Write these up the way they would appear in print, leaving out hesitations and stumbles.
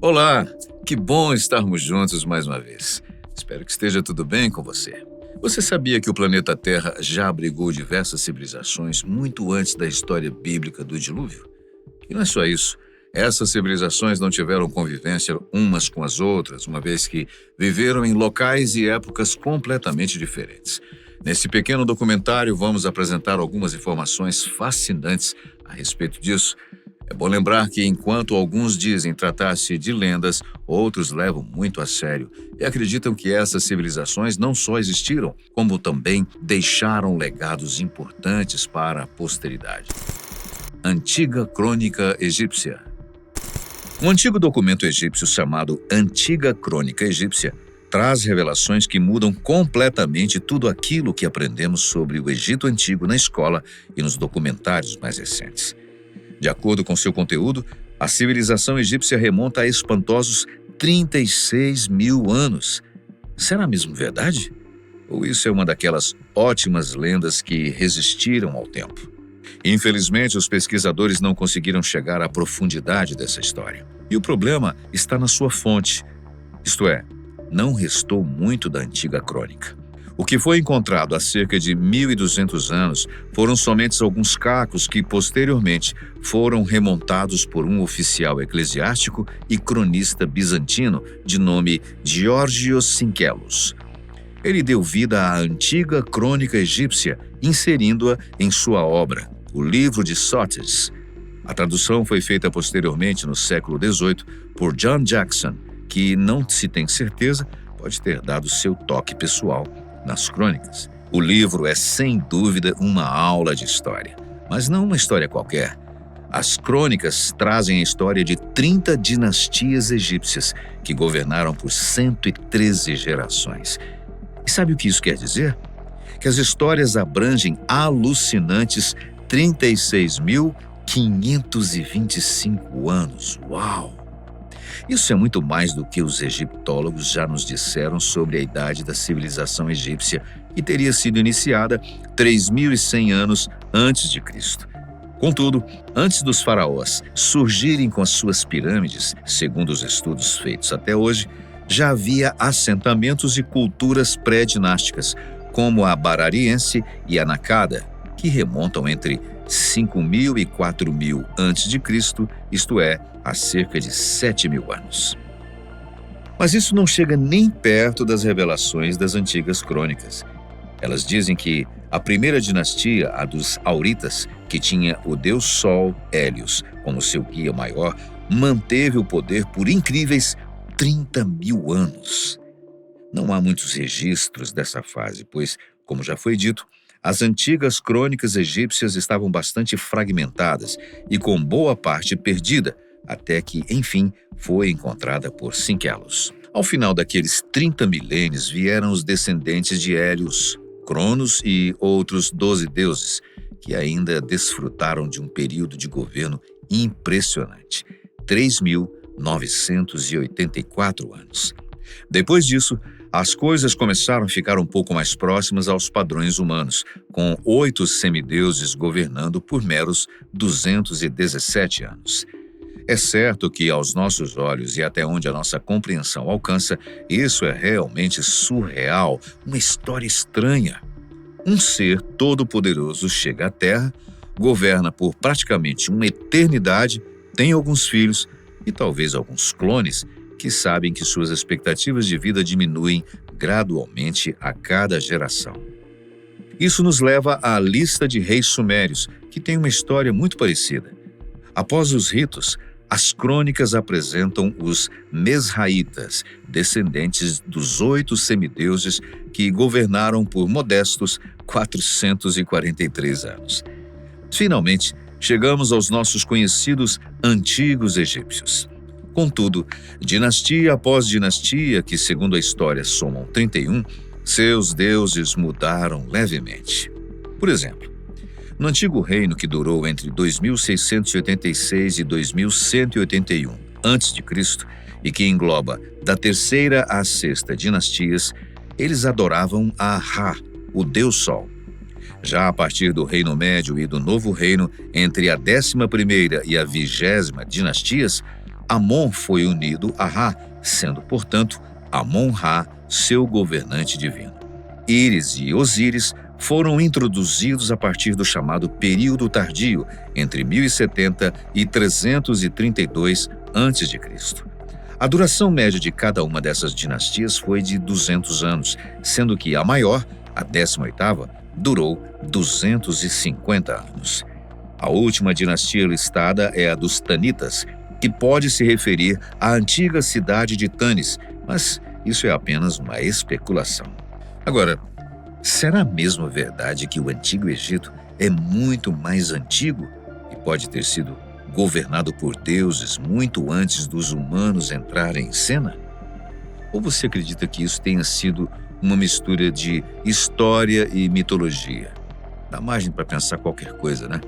Olá, que bom estarmos juntos mais uma vez. Espero que esteja tudo bem com você. Você sabia que o planeta Terra já abrigou diversas civilizações muito antes da história bíblica do dilúvio? E não é só isso. Essas civilizações não tiveram convivência umas com as outras, uma vez que viveram em locais e épocas completamente diferentes. Nesse pequeno documentário, vamos apresentar algumas informações fascinantes a respeito disso. É bom lembrar que, enquanto alguns dizem tratar-se de lendas, outros levam muito a sério e acreditam que essas civilizações não só existiram, como também deixaram legados importantes para a posteridade. Antiga Crônica Egípcia. Um antigo documento egípcio chamado Antiga Crônica Egípcia traz revelações que mudam completamente tudo aquilo que aprendemos sobre o Egito Antigo na escola e nos documentários mais recentes. De acordo com seu conteúdo, a civilização egípcia remonta a espantosos 36 mil anos. Será mesmo verdade? Ou isso é uma daquelas ótimas lendas que resistiram ao tempo? Infelizmente, os pesquisadores não conseguiram chegar à profundidade dessa história. E o problema está na sua fonte, isto é, não restou muito da antiga crônica. O que foi encontrado há cerca de 1.200 anos foram somente alguns cacos que, posteriormente, foram remontados por um oficial eclesiástico e cronista bizantino de nome Geórgios Sinkelos. Ele deu vida à antiga crônica egípcia, inserindo-a em sua obra, o Livro de Sotes. A tradução foi feita posteriormente no século XVIII por John Jackson, que não se tem certeza pode ter dado seu toque pessoal nas crônicas. O livro é, sem dúvida, uma aula de história, mas não uma história qualquer. As crônicas trazem a história de 30 dinastias egípcias que governaram por 113 gerações. E sabe o que isso quer dizer? Que as histórias abrangem alucinantes 36.525 anos. Uau! Isso é muito mais do que os egiptólogos já nos disseram sobre a idade da civilização egípcia, que teria sido iniciada 3.100 anos antes de Cristo. Contudo, antes dos faraós surgirem com as suas pirâmides, segundo os estudos feitos até hoje, já havia assentamentos e culturas pré-dinásticas, como a Barariense e a Nakada, que remontam entre 5.000 e 4.000 a.C., isto é, há cerca de 7.000 anos. Mas isso não chega nem perto das revelações das antigas crônicas. Elas dizem que a primeira dinastia, a dos Auritas, que tinha o deus Sol, Hélios, como seu guia maior, manteve o poder por incríveis 30.000 anos. Não há muitos registros dessa fase, pois, como já foi dito, as antigas crônicas egípcias estavam bastante fragmentadas e com boa parte perdida, até que, enfim, foi encontrada por Sinkelos. Ao final daqueles 30 milênios vieram os descendentes de Hélios, Cronos e outros 12 deuses, que ainda desfrutaram de um período de governo impressionante, 3.984 anos. Depois disso, as coisas começaram a ficar um pouco mais próximas aos padrões humanos, com 8 semideuses governando por meros 217 anos. É certo que, aos nossos olhos e até onde a nossa compreensão alcança, isso é realmente surreal, uma história estranha. Um ser todo-poderoso chega à Terra, governa por praticamente uma eternidade, tem alguns filhos e talvez alguns clones, que sabem que suas expectativas de vida diminuem gradualmente a cada geração. Isso nos leva à lista de reis sumérios, que tem uma história muito parecida. Após os ritos, as crônicas apresentam os Mesraitas, descendentes dos 8 semideuses que governaram por modestos 443 anos. Finalmente, chegamos aos nossos conhecidos antigos egípcios. Contudo, dinastia após dinastia, que segundo a história somam 31, seus deuses mudaram levemente. Por exemplo, no antigo reino que durou entre 2686 e 2181 a.C., e que engloba da terceira à sexta dinastias, eles adoravam a Ra, o deus Sol. Já a partir do Reino Médio e do Novo Reino, entre a 11ª e a 20ª dinastias, Amon foi unido a Ra, sendo, portanto, Amon-Ra seu governante divino. Íris e Osíris foram introduzidos a partir do chamado período tardio, entre 1070 e 332 a.C. A duração média de cada uma dessas dinastias foi de 200 anos, sendo que a maior, a 18ª, durou 250 anos. A última dinastia listada é a dos Tanitas, que pode se referir à antiga cidade de Tanis, mas isso é apenas uma especulação. Agora, será mesmo verdade que o Antigo Egito é muito mais antigo e pode ter sido governado por deuses muito antes dos humanos entrarem em cena? Ou você acredita que isso tenha sido uma mistura de história e mitologia? Dá margem para pensar qualquer coisa, né?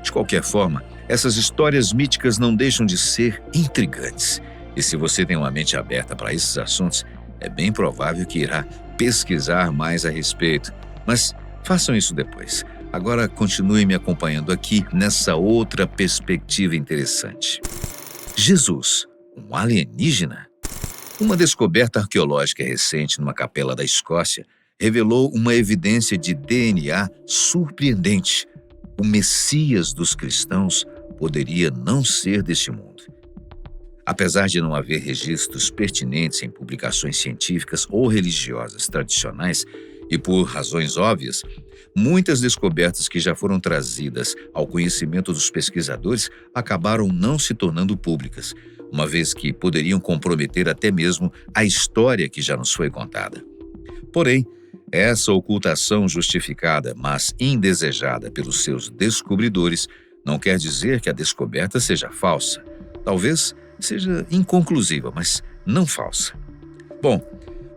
De qualquer forma, essas histórias míticas não deixam de ser intrigantes. E se você tem uma mente aberta para esses assuntos, é bem provável que irá pesquisar mais a respeito. Mas façam isso depois. Agora continue me acompanhando aqui nessa outra perspectiva interessante. Jesus, um alienígena? Uma descoberta arqueológica recente numa capela da Escócia revelou uma evidência de DNA surpreendente. O Messias dos cristãos poderia não ser deste mundo. Apesar de não haver registros pertinentes em publicações científicas ou religiosas tradicionais, e por razões óbvias, muitas descobertas que já foram trazidas ao conhecimento dos pesquisadores acabaram não se tornando públicas, uma vez que poderiam comprometer até mesmo a história que já nos foi contada. Porém, essa ocultação justificada, mas indesejada pelos seus descobridores, não quer dizer que a descoberta seja falsa. Talvez seja inconclusiva, mas não falsa. Bom,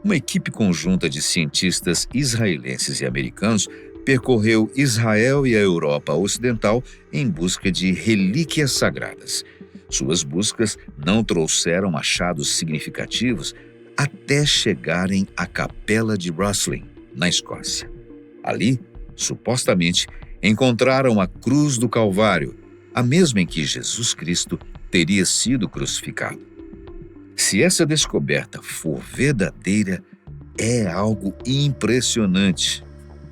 uma equipe conjunta de cientistas israelenses e americanos percorreu Israel e a Europa Ocidental em busca de relíquias sagradas. Suas buscas não trouxeram achados significativos até chegarem à Capela de Rosslyn, na Escócia. Ali, supostamente, encontraram a cruz do Calvário, a mesma em que Jesus Cristo teria sido crucificado. Se essa descoberta for verdadeira, é algo impressionante.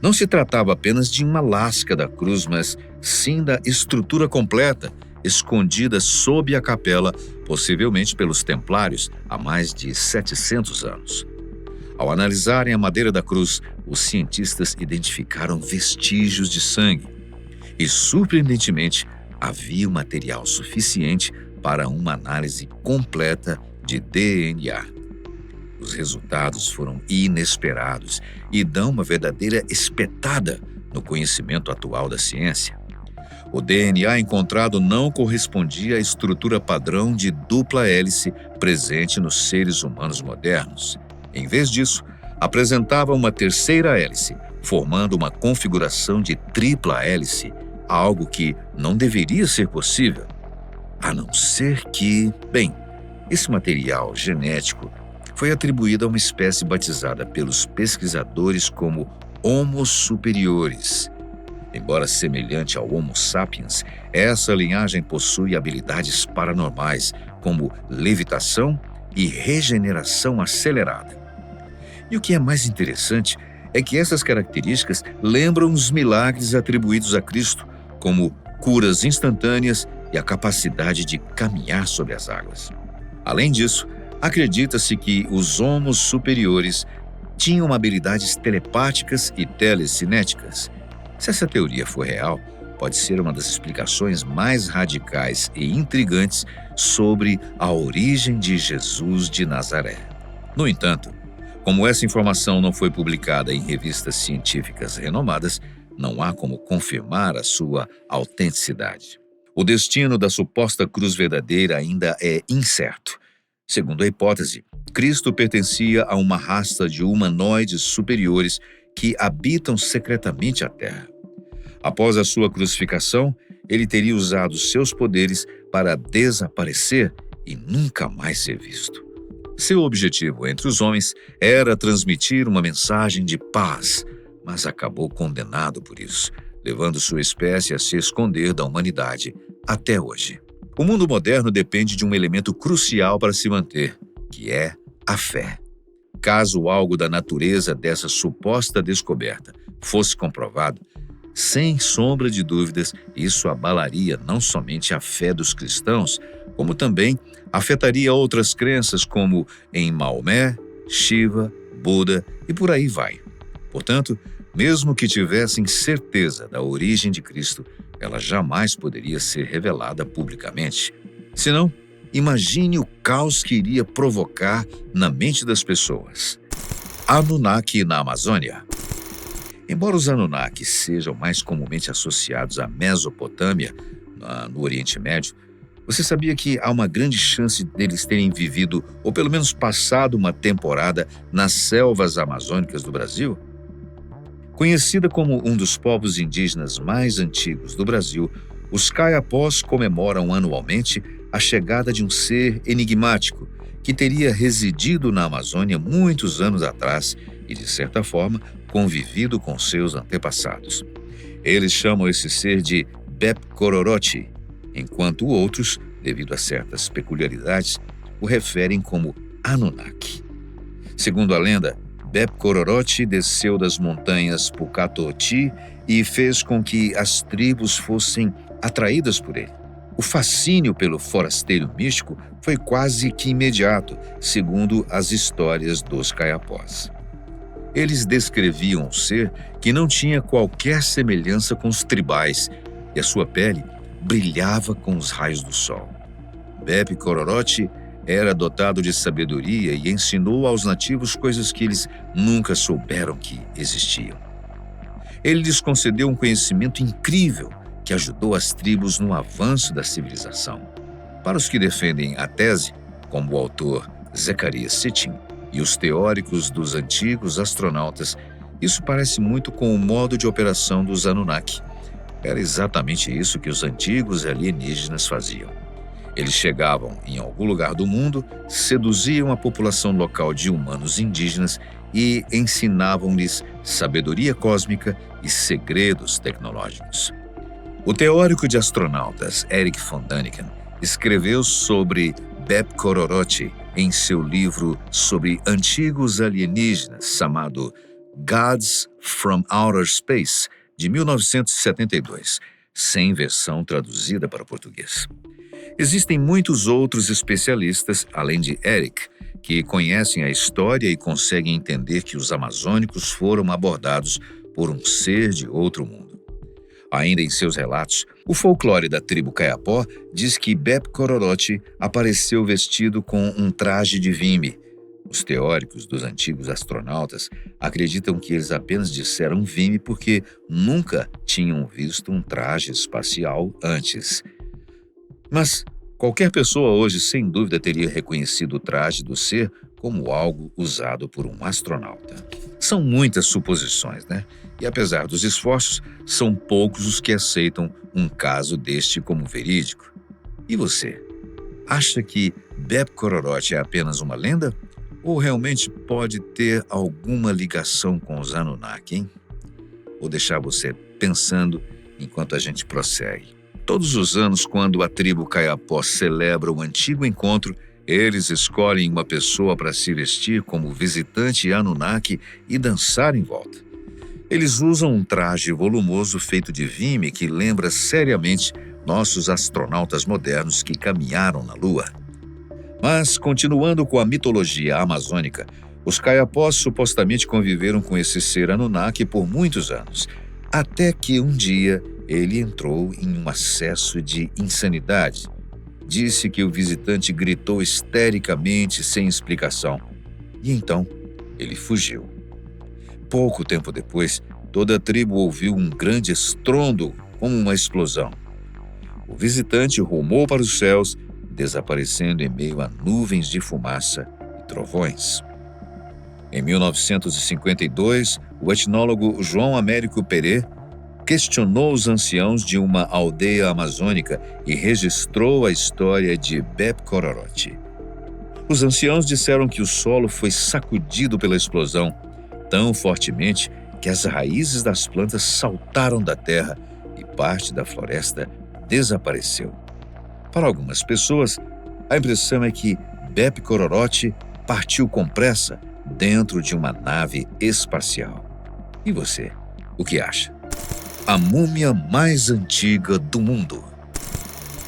Não se tratava apenas de uma lasca da cruz, mas sim da estrutura completa, escondida sob a capela, possivelmente pelos templários, há mais de 700 anos. Ao analisarem a madeira da cruz, os cientistas identificaram vestígios de sangue. E, surpreendentemente, havia material suficiente para uma análise completa de DNA. Os resultados foram inesperados e dão uma verdadeira espetada no conhecimento atual da ciência. O DNA encontrado não correspondia à estrutura padrão de dupla hélice presente nos seres humanos modernos. Em vez disso, apresentava uma terceira hélice, formando uma configuração de tripla hélice, algo que não deveria ser possível. A não ser que, esse material genético foi atribuído a uma espécie batizada pelos pesquisadores como Homo superiores. Embora semelhante ao Homo sapiens, essa linhagem possui habilidades paranormais, como levitação e regeneração acelerada. E o que é mais interessante é que essas características lembram os milagres atribuídos a Cristo, como curas instantâneas e a capacidade de caminhar sobre as águas. Além disso, acredita-se que os homos superiores tinham habilidades telepáticas e telecinéticas. Se essa teoria for real, pode ser uma das explicações mais radicais e intrigantes sobre a origem de Jesus de Nazaré. No entanto, como essa informação não foi publicada em revistas científicas renomadas, não há como confirmar a sua autenticidade. O destino da suposta cruz verdadeira ainda é incerto. Segundo a hipótese, Cristo pertencia a uma raça de humanoides superiores que habitam secretamente a Terra. Após a sua crucificação, ele teria usado seus poderes para desaparecer e nunca mais ser visto. Seu objetivo entre os homens era transmitir uma mensagem de paz, mas acabou condenado por isso, levando sua espécie a se esconder da humanidade até hoje. O mundo moderno depende de um elemento crucial para se manter, que é a fé. Caso algo da natureza dessa suposta descoberta fosse comprovado, sem sombra de dúvidas, isso abalaria não somente a fé dos cristãos, como também afetaria outras crenças como em Maomé, Shiva, Buda e por aí vai. Portanto, mesmo que tivessem certeza da origem de Cristo, ela jamais poderia ser revelada publicamente. Senão, imagine o caos que iria provocar na mente das pessoas. Anunnaki na Amazônia. Embora os Anunnaki sejam mais comumente associados à Mesopotâmia, no Oriente Médio, você sabia que há uma grande chance deles terem vivido, ou pelo menos passado uma temporada, nas selvas amazônicas do Brasil? Conhecida como um dos povos indígenas mais antigos do Brasil, os Kayapós comemoram anualmente a chegada de um ser enigmático que teria residido na Amazônia muitos anos atrás e, de certa forma, convivido com seus antepassados. Eles chamam esse ser de Bep-Kororoti, enquanto outros, devido a certas peculiaridades, o referem como Anunnaki. Segundo a lenda, Bep-Kororoti desceu das montanhas Pukatoti e fez com que as tribos fossem atraídas por ele. O fascínio pelo forasteiro místico foi quase que imediato, segundo as histórias dos Kayapós. Eles descreviam um ser que não tinha qualquer semelhança com os tribais e a sua pele brilhava com os raios do sol. Bep-Kororoti era dotado de sabedoria e ensinou aos nativos coisas que eles nunca souberam que existiam. Ele lhes concedeu um conhecimento incrível que ajudou as tribos no avanço da civilização. Para os que defendem a tese, como o autor Zecharia Sitchin e os teóricos dos antigos astronautas, isso parece muito com o modo de operação dos Anunnaki. Era exatamente isso que os antigos alienígenas faziam. Eles chegavam em algum lugar do mundo, seduziam a população local de humanos indígenas e ensinavam-lhes sabedoria cósmica e segredos tecnológicos. O teórico de astronautas Erich von Däniken escreveu sobre Bep-Kororoti em seu livro sobre antigos alienígenas, chamado Gods from Outer Space, de 1972, sem versão traduzida para o português. Existem muitos outros especialistas, além de Erich, que conhecem a história e conseguem entender que os amazônicos foram abordados por um ser de outro mundo. Ainda em seus relatos, o folclore da tribo Kayapó diz que Bep-Kororoti apareceu vestido com um traje de vime. Os teóricos dos antigos astronautas acreditam que eles apenas disseram vime porque nunca tinham visto um traje espacial antes. Mas qualquer pessoa hoje, sem dúvida, teria reconhecido o traje do ser como algo usado por um astronauta. São muitas suposições, né? E apesar dos esforços, são poucos os que aceitam um caso deste como verídico. E você? Acha que Bep-Kororoti é apenas uma lenda? Ou realmente pode ter alguma ligação com os Anunnaki, hein? Vou deixar você pensando enquanto a gente prossegue. Todos os anos, quando a tribo Kayapó celebra o antigo encontro, eles escolhem uma pessoa para se vestir como visitante Anunnaki e dançar em volta. Eles usam um traje volumoso feito de vime que lembra seriamente nossos astronautas modernos que caminharam na Lua. Mas, continuando com a mitologia amazônica, os Kayapós supostamente conviveram com esse ser Anunnaki por muitos anos, até que um dia ele entrou em um acesso de insanidade. Disse que o visitante gritou histericamente sem explicação. E então, ele fugiu. Pouco tempo depois, toda a tribo ouviu um grande estrondo, como uma explosão. O visitante rumou para os céus, desaparecendo em meio a nuvens de fumaça e trovões. Em 1952, o etnólogo João Américo Perê questionou os anciãos de uma aldeia amazônica e registrou a história de Bep-Kororoti. Os anciãos disseram que o solo foi sacudido pela explosão tão fortemente que as raízes das plantas saltaram da terra e parte da floresta desapareceu. Para algumas pessoas, a impressão é que Bepi Cororote partiu com pressa dentro de uma nave espacial. E você, o que acha? A múmia mais antiga do mundo.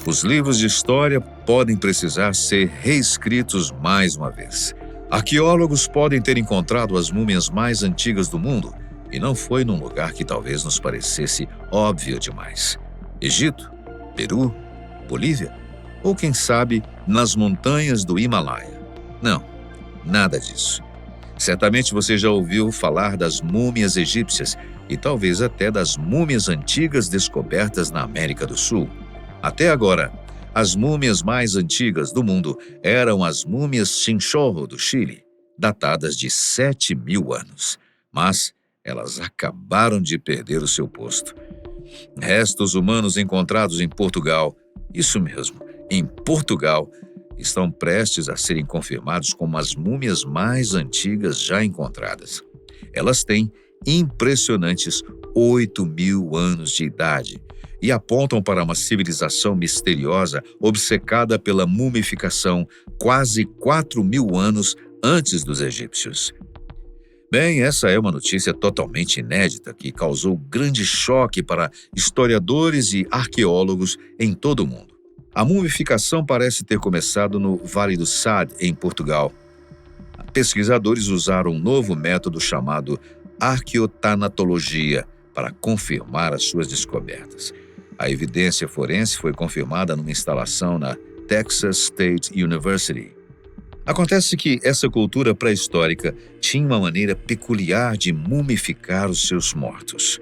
Os livros de história podem precisar ser reescritos mais uma vez. Arqueólogos podem ter encontrado as múmias mais antigas do mundo, e não foi num lugar que talvez nos parecesse óbvio demais. Egito, Peru, Bolívia, ou quem sabe nas montanhas do Himalaia. Não, nada disso. Certamente você já ouviu falar das múmias egípcias e talvez até das múmias antigas descobertas na América do Sul. Até agora, as múmias mais antigas do mundo eram as múmias Chinchorro do Chile, datadas de 7.000 anos. Mas elas acabaram de perder o seu posto. Restos humanos encontrados em Portugal, isso mesmo, em Portugal, estão prestes a serem confirmados como as múmias mais antigas já encontradas. Elas têm impressionantes 8.000 anos de idade e apontam para uma civilização misteriosa obcecada pela mumificação quase 4.000 anos antes dos egípcios. Bem, essa é uma notícia totalmente inédita que causou grande choque para historiadores e arqueólogos em todo o mundo. A mumificação parece ter começado no Vale do Sado, em Portugal. Pesquisadores usaram um novo método chamado arqueotanatologia para confirmar as suas descobertas. A evidência forense foi confirmada numa instalação na Texas State University. Acontece que essa cultura pré-histórica tinha uma maneira peculiar de mumificar os seus mortos.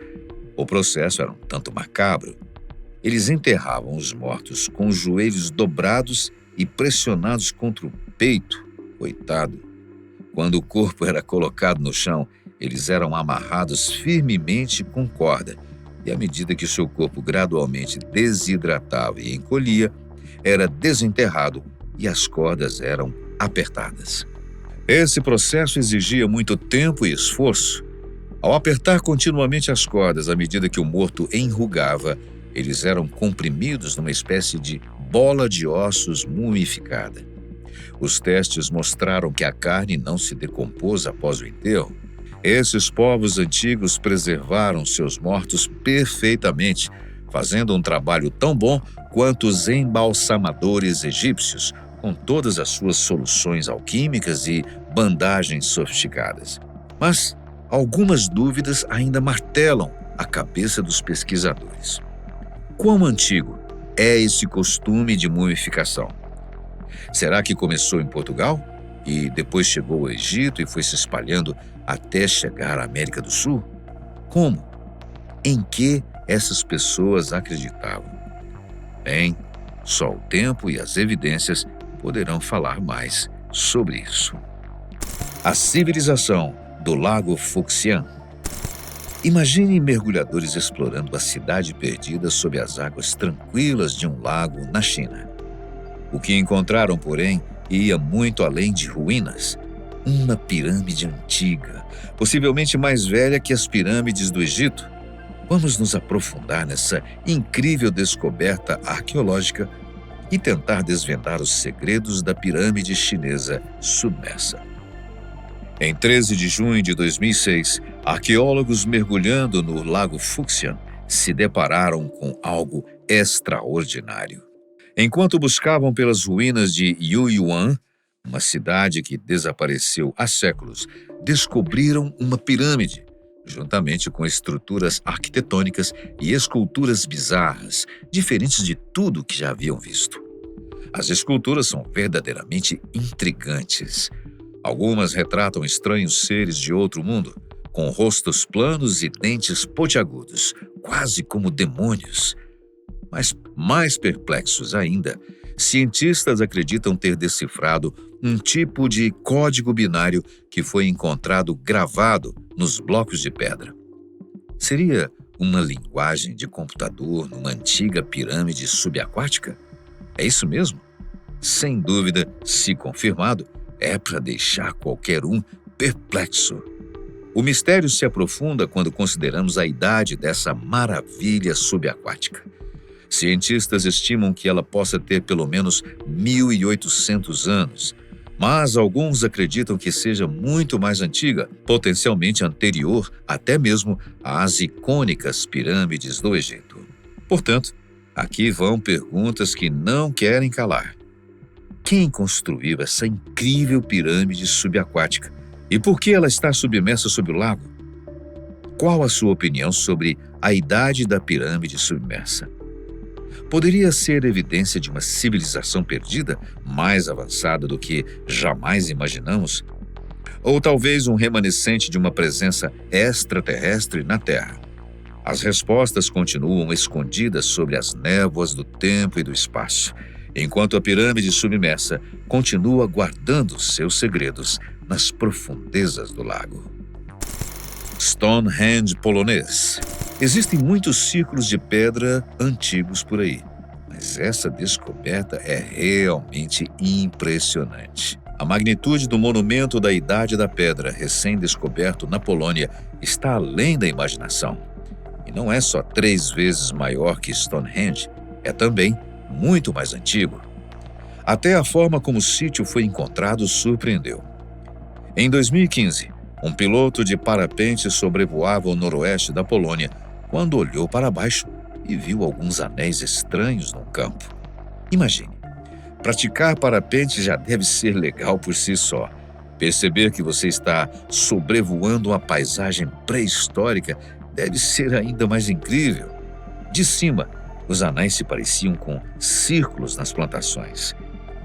O processo era um tanto macabro. Eles enterravam os mortos com os joelhos dobrados e pressionados contra o peito. Coitado! Quando o corpo era colocado no chão, eles eram amarrados firmemente com corda, e à medida que seu corpo gradualmente desidratava e encolhia, era desenterrado e as cordas eram apertadas. Esse processo exigia muito tempo e esforço. Ao apertar continuamente as cordas à medida que o morto enrugava, eles eram comprimidos numa espécie de bola de ossos mumificada. Os testes mostraram que a carne não se decompôs após o enterro. Esses povos antigos preservaram seus mortos perfeitamente, fazendo um trabalho tão bom quanto os embalsamadores egípcios, com todas as suas soluções alquímicas e bandagens sofisticadas. Mas algumas dúvidas ainda martelam a cabeça dos pesquisadores. Quão antigo é esse costume de mumificação? Será que começou em Portugal e depois chegou ao Egito e foi se espalhando até chegar à América do Sul? Como? Em que essas pessoas acreditavam? Bem, só o tempo e as evidências poderão falar mais sobre isso. A civilização do Lago Fuxian. Imagine mergulhadores explorando a cidade perdida sob as águas tranquilas de um lago na China. O que encontraram, porém, ia muito além de ruínas. Uma pirâmide antiga, possivelmente mais velha que as pirâmides do Egito. Vamos nos aprofundar nessa incrível descoberta arqueológica e tentar desvendar os segredos da pirâmide chinesa submersa. Em 13 de junho de 2006, arqueólogos mergulhando no Lago Fuxian se depararam com algo extraordinário. Enquanto buscavam pelas ruínas de Yuyuan, uma cidade que desapareceu há séculos, descobriram uma pirâmide, juntamente com estruturas arquitetônicas e esculturas bizarras, diferentes de tudo que já haviam visto. As esculturas são verdadeiramente intrigantes. Algumas retratam estranhos seres de outro mundo, com rostos planos e dentes pontiagudos, quase como demônios. Mas mais perplexos ainda, cientistas acreditam ter decifrado um tipo de código binário que foi encontrado gravado nos blocos de pedra. Seria uma linguagem de computador numa antiga pirâmide subaquática? É isso mesmo? Sem dúvida, se confirmado, é para deixar qualquer um perplexo. O mistério se aprofunda quando consideramos a idade dessa maravilha subaquática. Cientistas estimam que ela possa ter pelo menos 1.800 anos, mas alguns acreditam que seja muito mais antiga, potencialmente anterior até mesmo às icônicas pirâmides do Egito. Portanto, aqui vão perguntas que não querem calar. Quem construiu essa incrível pirâmide subaquática? E por que ela está submersa sob o lago? Qual a sua opinião sobre a idade da pirâmide submersa? Poderia ser evidência de uma civilização perdida, mais avançada do que jamais imaginamos? Ou talvez um remanescente de uma presença extraterrestre na Terra? As respostas continuam escondidas sobre as névoas do tempo e do espaço, enquanto a pirâmide submersa continua guardando seus segredos nas profundezas do lago. Stonehenge polonês. Existem muitos círculos de pedra antigos por aí, mas essa descoberta é realmente impressionante. A magnitude do monumento da Idade da Pedra, recém-descoberto na Polônia, está além da imaginação. E não é só 3 vezes maior que Stonehenge, é também muito mais antigo. Até a forma como o sítio foi encontrado surpreendeu. Em 2015, um piloto de parapente sobrevoava o noroeste da Polônia quando olhou para baixo e viu alguns anéis estranhos no campo. Imagine, praticar parapente já deve ser legal por si só. Perceber que você está sobrevoando uma paisagem pré-histórica deve ser ainda mais incrível. De cima, os anéis se pareciam com círculos nas plantações.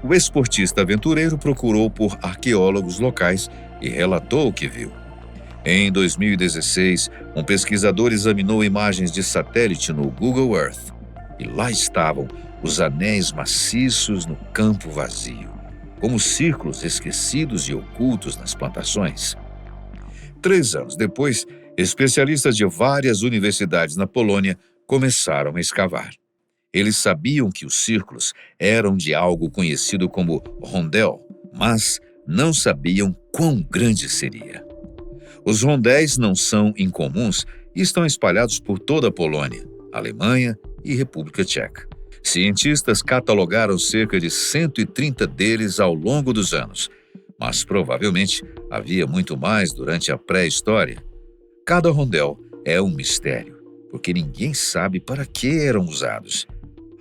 O esportista aventureiro procurou por arqueólogos locais e relatou o que viu. Em 2016, um pesquisador examinou imagens de satélite no Google Earth e lá estavam os anéis maciços no campo vazio, como círculos esquecidos e ocultos nas plantações. 3 anos depois, especialistas de várias universidades na Polônia começaram a escavar. Eles sabiam que os círculos eram de algo conhecido como rondel, mas não sabiam quão grande seria. Os rondéis não são incomuns e estão espalhados por toda a Polônia, Alemanha e República Tcheca. Cientistas catalogaram cerca de 130 deles ao longo dos anos, mas provavelmente havia muito mais durante a pré-história. Cada rondel é um mistério, porque ninguém sabe para que eram usados.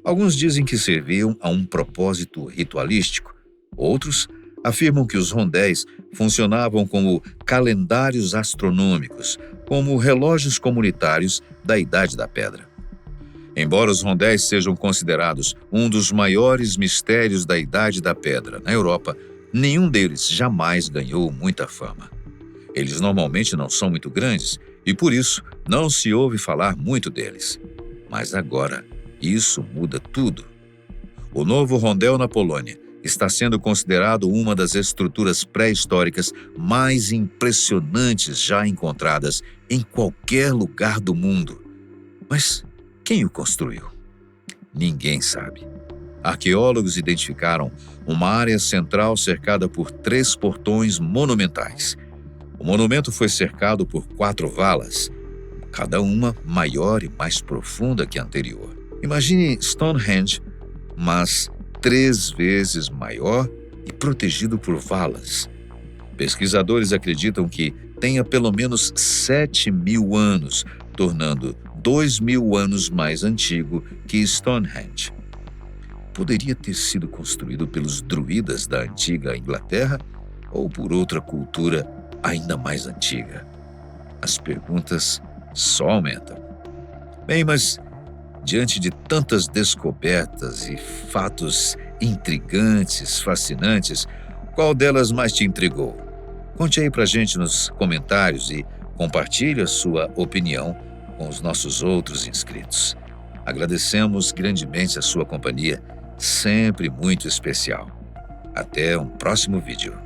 Alguns dizem que serviam a um propósito ritualístico, outros afirmam que os rondéis funcionavam como calendários astronômicos, como relógios comunitários da Idade da Pedra. Embora os rondéis sejam considerados um dos maiores mistérios da Idade da Pedra na Europa, nenhum deles jamais ganhou muita fama. Eles normalmente não são muito grandes e, por isso, não se ouve falar muito deles. Mas agora, isso muda tudo. O novo rondel na Polônia está sendo considerado uma das estruturas pré-históricas mais impressionantes já encontradas em qualquer lugar do mundo. Mas quem o construiu? Ninguém sabe. Arqueólogos identificaram uma área central cercada por 3 portões monumentais. O monumento foi cercado por 4 valas, cada uma maior e mais profunda que a anterior. Imagine Stonehenge, mas 3 vezes maior e protegido por valas. Pesquisadores acreditam que tenha pelo menos 7.000 anos, tornando 2.000 anos mais antigo que Stonehenge. Poderia ter sido construído pelos druidas da antiga Inglaterra ou por outra cultura ainda mais antiga. As perguntas só aumentam. Bem, mas diante de tantas descobertas e fatos intrigantes, fascinantes, qual delas mais te intrigou? Conte aí pra gente nos comentários e compartilhe a sua opinião com os nossos outros inscritos. Agradecemos grandemente a sua companhia, sempre muito especial. Até um próximo vídeo.